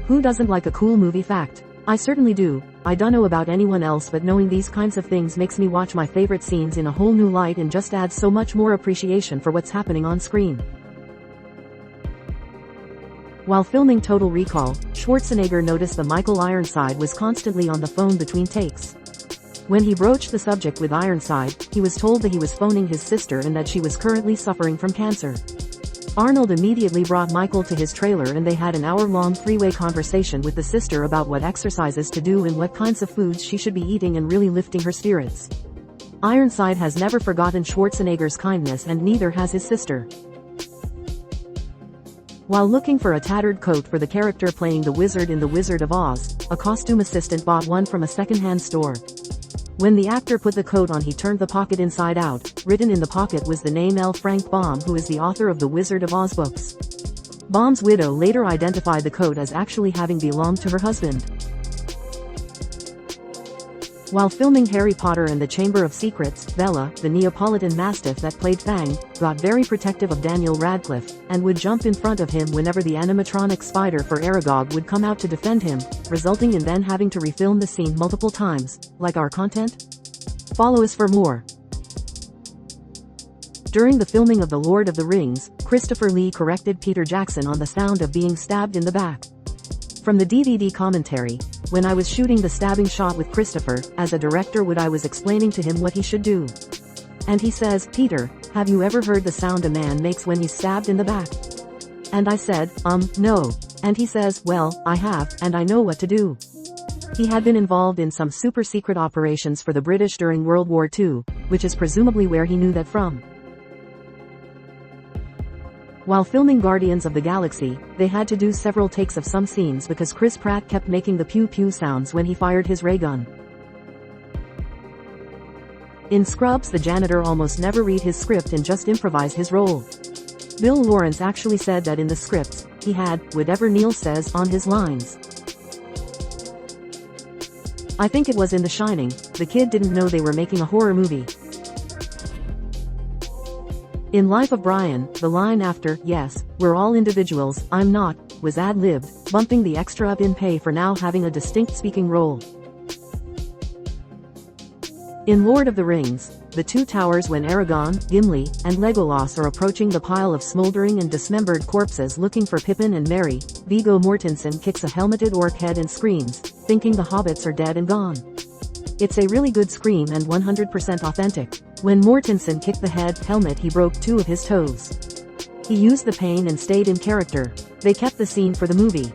Who doesn't like a cool movie fact? I certainly do. I don't know about anyone else, but knowing these kinds of things makes me watch my favorite scenes in a whole new light and just adds so much more appreciation for what's happening on screen. While filming Total Recall, Schwarzenegger noticed that Michael Ironside was constantly on the phone between takes. When he broached the subject with Ironside, he was told that he was phoning his sister and that she was currently suffering from cancer. Arnold immediately brought Michael to his trailer and they had an hour-long three-way conversation with the sister about what exercises to do and what kinds of foods she should be eating, and really lifting her spirits. Ironside has never forgotten Schwarzenegger's kindness, and neither has his sister. While looking for a tattered coat for the character playing the Wizard in The Wizard of Oz, a costume assistant bought one from a second-hand store. When the actor put the coat on, he turned the pocket inside out. Written in the pocket was the name L. Frank Baum, who is the author of the Wizard of Oz books. Baum's widow later identified the coat as actually having belonged to her husband. While filming Harry Potter and the Chamber of Secrets, Bella, the Neapolitan Mastiff that played Fang, got very protective of Daniel Radcliffe, and would jump in front of him whenever the animatronic spider for Aragog would come out to defend him, resulting in then having to refilm the scene multiple times. Like our content? Follow us for more. During the filming of The Lord of the Rings, Christopher Lee corrected Peter Jackson on the sound of being stabbed in the back. From the DVD commentary, when I was shooting the stabbing shot with Christopher, as a director I was explaining to him what he should do. And he says, "Peter, have you ever heard the sound a man makes when he's stabbed in the back?" And I said, no. And he says, "Well, I have, and I know what to do." He had been involved in some super secret operations for the British during World War II, which is presumably where he knew that from. While filming Guardians of the Galaxy, they had to do several takes of some scenes because Chris Pratt kept making the pew-pew sounds when he fired his ray gun. In Scrubs, the janitor almost never read his script and just improvise his role. Bill Lawrence actually said that in the scripts, he had whatever Neil says on his lines. I think it was in The Shining, the kid didn't know they were making a horror movie. In Life of Brian, the line after, "Yes, we're all individuals, I'm not," was ad-libbed, bumping the extra up in pay for now having a distinct speaking role. In Lord of the Rings, The Two Towers, when Aragorn, Gimli, and Legolas are approaching the pile of smoldering and dismembered corpses looking for Pippin and Merry, Viggo Mortensen kicks a helmeted orc head and screams, thinking the hobbits are dead and gone. It's a really good scream and 100% authentic. When Mortensen kicked the helmet, he broke 2 of his toes. He used the pain and stayed in character. They kept the scene for the movie.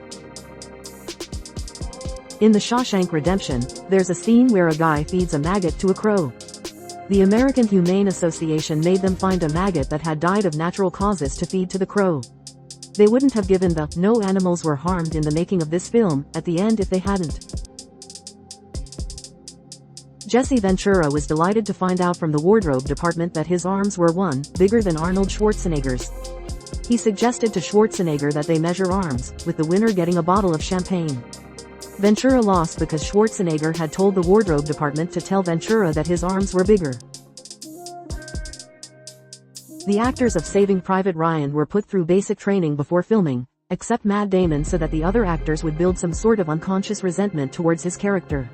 In The Shawshank Redemption, there's a scene where a guy feeds a maggot to a crow. The American Humane Association made them find a maggot that had died of natural causes to feed to the crow. They wouldn't have given the "no animals were harmed" in the making of this film at the end if they hadn't. Jesse Ventura was delighted to find out from the wardrobe department that his arms were bigger than Arnold Schwarzenegger's. He suggested to Schwarzenegger that they measure arms, with the winner getting a bottle of champagne. Ventura lost because Schwarzenegger had told the wardrobe department to tell Ventura that his arms were bigger. The actors of Saving Private Ryan were put through basic training before filming, except Matt Damon, so that the other actors would build some sort of unconscious resentment towards his character.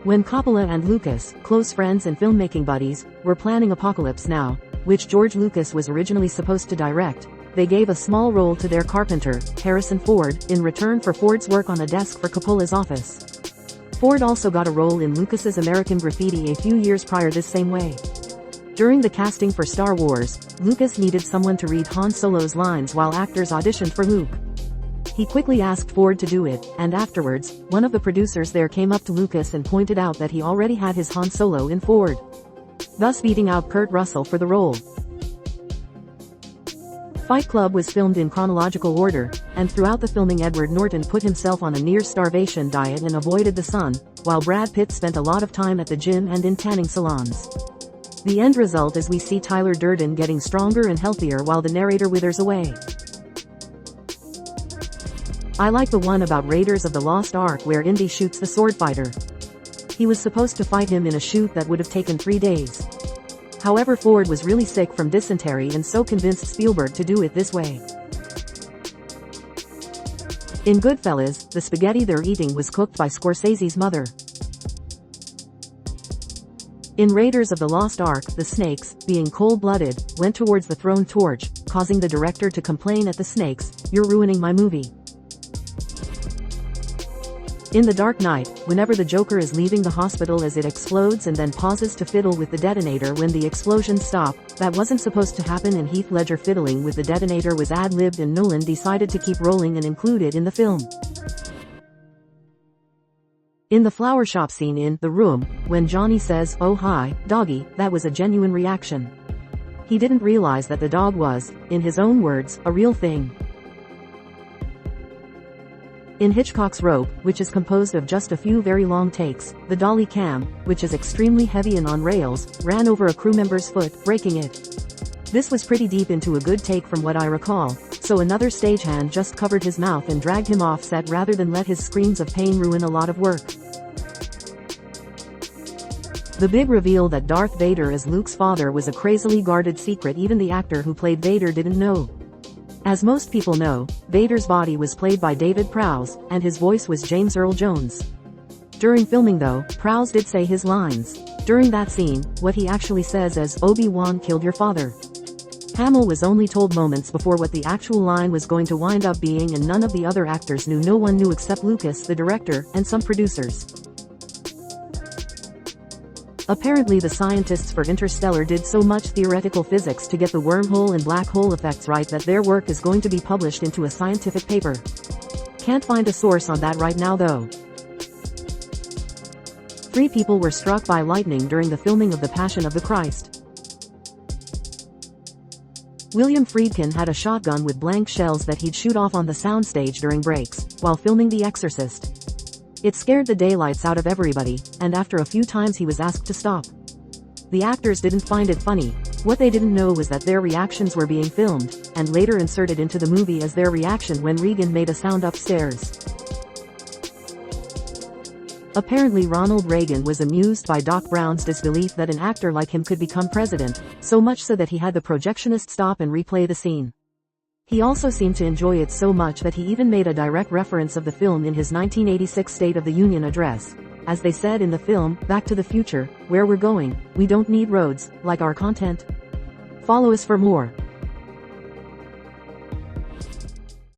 When Coppola and Lucas, close friends and filmmaking buddies, were planning Apocalypse Now, which George Lucas was originally supposed to direct, they gave a small role to their carpenter, Harrison Ford, in return for Ford's work on a desk for Coppola's office. Ford also got a role in Lucas's American Graffiti a few years prior this same way. During the casting for Star Wars, Lucas needed someone to read Han Solo's lines while actors auditioned for Luke. He quickly asked Ford to do it, and afterwards, one of the producers there came up to Lucas and pointed out that he already had his Han Solo in Ford, thus beating out Kurt Russell for the role. Fight Club was filmed in chronological order, and throughout the filming Edward Norton put himself on a near-starvation diet and avoided the sun, while Brad Pitt spent a lot of time at the gym and in tanning salons. The end result is we see Tyler Durden getting stronger and healthier while the narrator withers away. I like the one about Raiders of the Lost Ark where Indy shoots the sword fighter. He was supposed to fight him in a shoot that would have taken 3 days. However, Ford was really sick from dysentery and so convinced Spielberg to do it this way. In Goodfellas, the spaghetti they're eating was cooked by Scorsese's mother. In Raiders of the Lost Ark, the snakes, being cold-blooded, went towards the thrown torch, causing the director to complain at the snakes, "You're ruining my movie." In The Dark Knight, whenever the Joker is leaving the hospital as it explodes and then pauses to fiddle with the detonator when the explosions stop, that wasn't supposed to happen, and Heath Ledger fiddling with the detonator was ad-libbed, and Nolan decided to keep rolling and include it in the film. In the flower shop scene in The Room, when Johnny says, "Oh hi, doggy," that was a genuine reaction. He didn't realize that the dog was, in his own words, a real thing. In Hitchcock's Rope, which is composed of just a few very long takes, the dolly cam, which is extremely heavy and on rails, ran over a crew member's foot, breaking it. This was pretty deep into a good take from what I recall, so another stagehand just covered his mouth and dragged him off set rather than let his screams of pain ruin a lot of work. The big reveal that Darth Vader is Luke's father was a crazily guarded secret even the actor who played Vader didn't know. As most people know, Vader's body was played by David Prowse, and his voice was James Earl Jones. During filming though, Prowse did say his lines. During that scene, what he actually says is, "Obi-Wan killed your father." Hamill was only told moments before what the actual line was going to wind up being, and none of the other actors knew. No one knew except Lucas, the director, and some producers. Apparently the scientists for Interstellar did so much theoretical physics to get the wormhole and black hole effects right that their work is going to be published into a scientific paper. Can't find a source on that right now though. 3 people were struck by lightning during the filming of The Passion of the Christ. William Friedkin had a shotgun with blank shells that he'd shoot off on the soundstage during breaks, while filming The Exorcist. It scared the daylights out of everybody, and after a few times he was asked to stop. The actors didn't find it funny. What they didn't know was that their reactions were being filmed, and later inserted into the movie as their reaction when Regan made a sound upstairs. Apparently Ronald Reagan was amused by Doc Brown's disbelief that an actor like him could become president, so much so that he had the projectionist stop and replay the scene. He also seemed to enjoy it so much that he even made a direct reference of the film in his 1986 State of the Union address. As they said in the film, Back to the Future, "Where we're going, we don't need roads, like our content." Follow us for more.